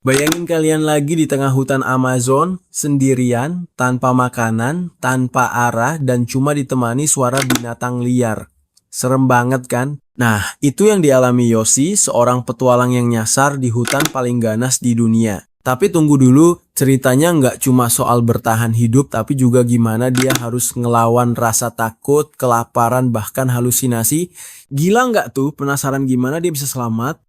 Bayangin kalian lagi di tengah hutan Amazon, sendirian, tanpa makanan, tanpa arah, dan cuma ditemani suara binatang liar. Serem banget kan? Nah, itu yang dialami Yoshi, seorang petualang yang nyasar di hutan paling ganas di dunia. Tapi tunggu dulu, ceritanya nggak cuma soal bertahan hidup, tapi juga gimana dia harus ngelawan rasa takut, kelaparan, bahkan halusinasi. Gila nggak tuh? Penasaran gimana dia bisa selamat?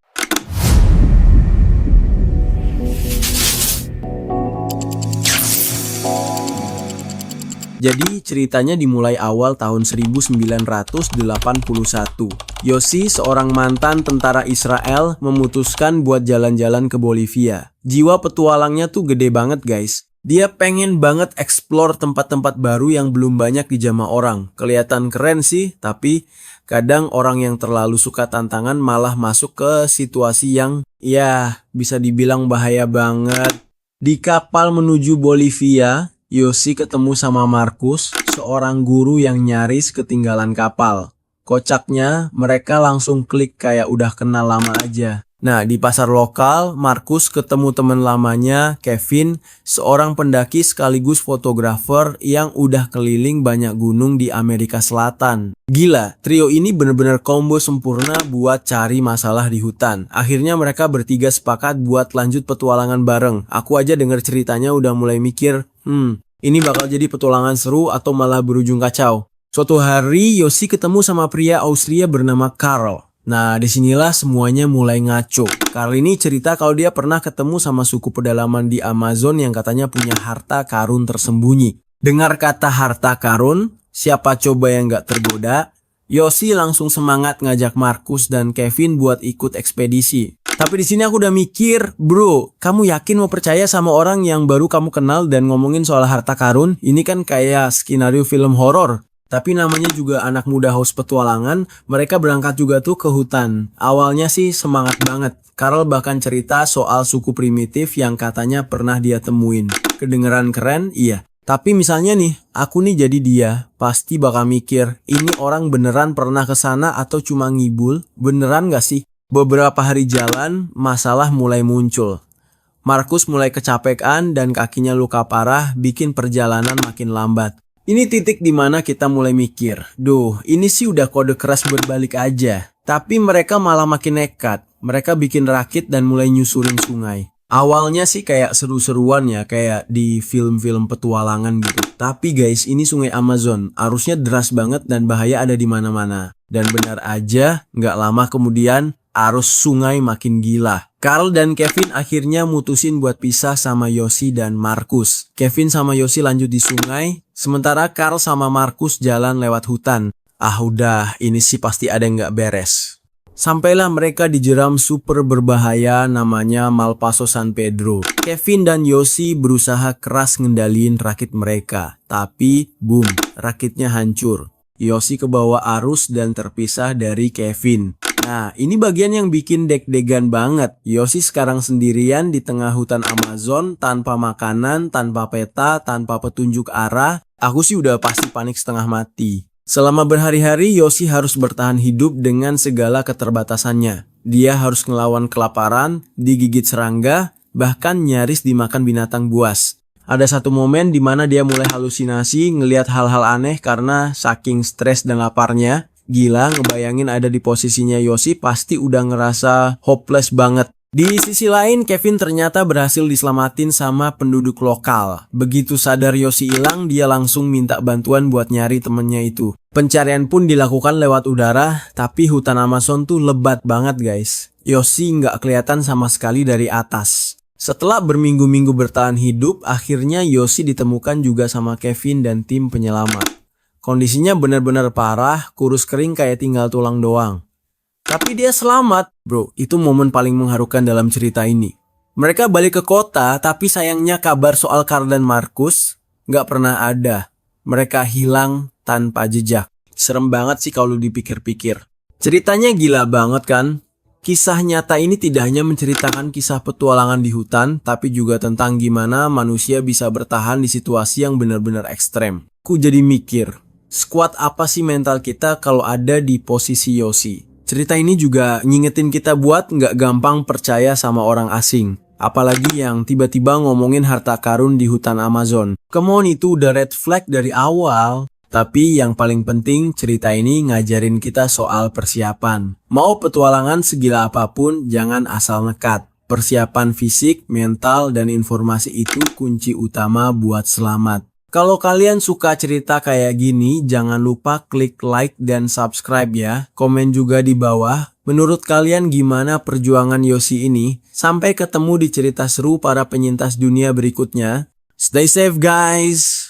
Jadi ceritanya dimulai awal tahun 1981. Yoshi, seorang mantan tentara Israel, memutuskan buat jalan-jalan ke Bolivia. Jiwa petualangnya tuh gede banget guys. Dia pengen banget explore tempat-tempat baru yang belum banyak dijamah orang. Kelihatan keren sih, tapi kadang orang yang terlalu suka tantangan malah masuk ke situasi yang ya bisa dibilang bahaya banget. Di kapal menuju Bolivia, Yoshi ketemu sama Markus, seorang guru yang nyaris ketinggalan kapal. Kocaknya, mereka langsung klik kayak udah kenal lama aja. Nah, di pasar lokal, Markus ketemu teman lamanya, Kevin, seorang pendaki sekaligus fotografer yang udah keliling banyak gunung di Amerika Selatan. Gila, trio ini bener-bener combo sempurna buat cari masalah di hutan. Akhirnya mereka bertiga sepakat buat lanjut petualangan bareng. Aku aja denger ceritanya udah mulai mikir, ini bakal jadi petualangan seru atau malah berujung kacau. Suatu hari, Yoshi ketemu sama pria Austria bernama Karl. Nah, disinilah semuanya mulai ngaco. Karl ini cerita kalau dia pernah ketemu sama suku pedalaman di Amazon yang katanya punya harta karun tersembunyi. Dengar kata harta karun, siapa coba yang gak tergoda? Yoshi langsung semangat ngajak Markus dan Kevin buat ikut ekspedisi. Tapi di sini aku udah mikir, bro, kamu yakin mau percaya sama orang yang baru kamu kenal dan ngomongin soal harta karun? Ini kan kayak skenario film horor. Tapi namanya juga anak muda haus petualangan, mereka berangkat juga tuh ke hutan. Awalnya sih semangat banget. Karl bahkan cerita soal suku primitif yang katanya pernah dia temuin. Kedengeran keren? Iya. Tapi misalnya nih, aku nih jadi dia, pasti bakal mikir, ini orang beneran pernah ke sana atau cuma ngibul? Beneran gak sih? Beberapa hari jalan, masalah mulai muncul. Markus mulai kecapekan dan kakinya luka parah, bikin perjalanan makin lambat. Ini titik dimana kita mulai mikir, duh ini sih udah kode keras berbalik aja. Tapi mereka malah makin nekat, mereka bikin rakit dan mulai nyusurin sungai. Awalnya sih kayak seru-seruan ya, kayak di film-film petualangan gitu. Tapi guys, ini sungai Amazon, arusnya deras banget dan bahaya ada di mana-mana. Dan benar aja, nggak lama kemudian arus sungai makin gila. Karl dan Kevin akhirnya mutusin buat pisah sama Yoshi dan Markus. Kevin sama Yoshi lanjut di sungai, sementara Karl sama Markus jalan lewat hutan. Ah udah, ini sih pasti ada yang gak beres. Sampailah mereka di jeram super berbahaya namanya Malpaso San Pedro. Kevin dan Yoshi berusaha keras ngendaliin rakit mereka. Tapi, boom, rakitnya hancur. Yoshi kebawa arus dan terpisah dari Kevin. Nah, ini bagian yang bikin deg-degan banget. Yoshi sekarang sendirian di tengah hutan Amazon, tanpa makanan, tanpa peta, tanpa petunjuk arah. Aku sih udah pasti panik setengah mati. Selama berhari-hari, Yoshi harus bertahan hidup dengan segala keterbatasannya. Dia harus ngelawan kelaparan, digigit serangga, bahkan nyaris dimakan binatang buas. Ada satu momen di mana dia mulai halusinasi, ngelihat hal-hal aneh karena saking stres dan laparnya. Gila, ngebayangin ada di posisinya Yoshi pasti udah ngerasa hopeless banget. Di sisi lain, Kevin ternyata berhasil diselamatin sama penduduk lokal. Begitu sadar Yoshi hilang, dia langsung minta bantuan buat nyari temennya itu. Pencarian pun dilakukan lewat udara, tapi hutan Amazon tuh lebat banget guys. Yoshi nggak kelihatan sama sekali dari atas. Setelah berminggu-minggu bertahan hidup, akhirnya Yoshi ditemukan juga sama Kevin dan tim penyelamat. Kondisinya benar-benar parah, kurus kering kayak tinggal tulang doang. Tapi dia selamat, bro. Itu momen paling mengharukan dalam cerita ini. Mereka balik ke kota, tapi sayangnya kabar soal Karl dan Markus nggak pernah ada. Mereka hilang tanpa jejak. Serem banget sih kalau dipikir-pikir. Ceritanya gila banget kan? Kisah nyata ini tidak hanya menceritakan kisah petualangan di hutan, tapi juga tentang gimana manusia bisa bertahan di situasi yang benar-benar ekstrem. Aku jadi mikir, sekuat apa sih mental kita kalau ada di posisi Yoshi? Cerita ini juga ngingetin kita buat nggak gampang percaya sama orang asing. Apalagi yang tiba-tiba ngomongin harta karun di hutan Amazon. Come on, itu udah red flag dari awal. Tapi yang paling penting, cerita ini ngajarin kita soal persiapan. Mau petualangan segila apapun, jangan asal nekat. Persiapan fisik, mental, dan informasi itu kunci utama buat selamat. Kalau kalian suka cerita kayak gini, jangan lupa klik like dan subscribe ya. Komen juga di bawah, menurut kalian gimana perjuangan Yoshi ini? Sampai ketemu di cerita seru para penyintas dunia berikutnya. Stay safe guys!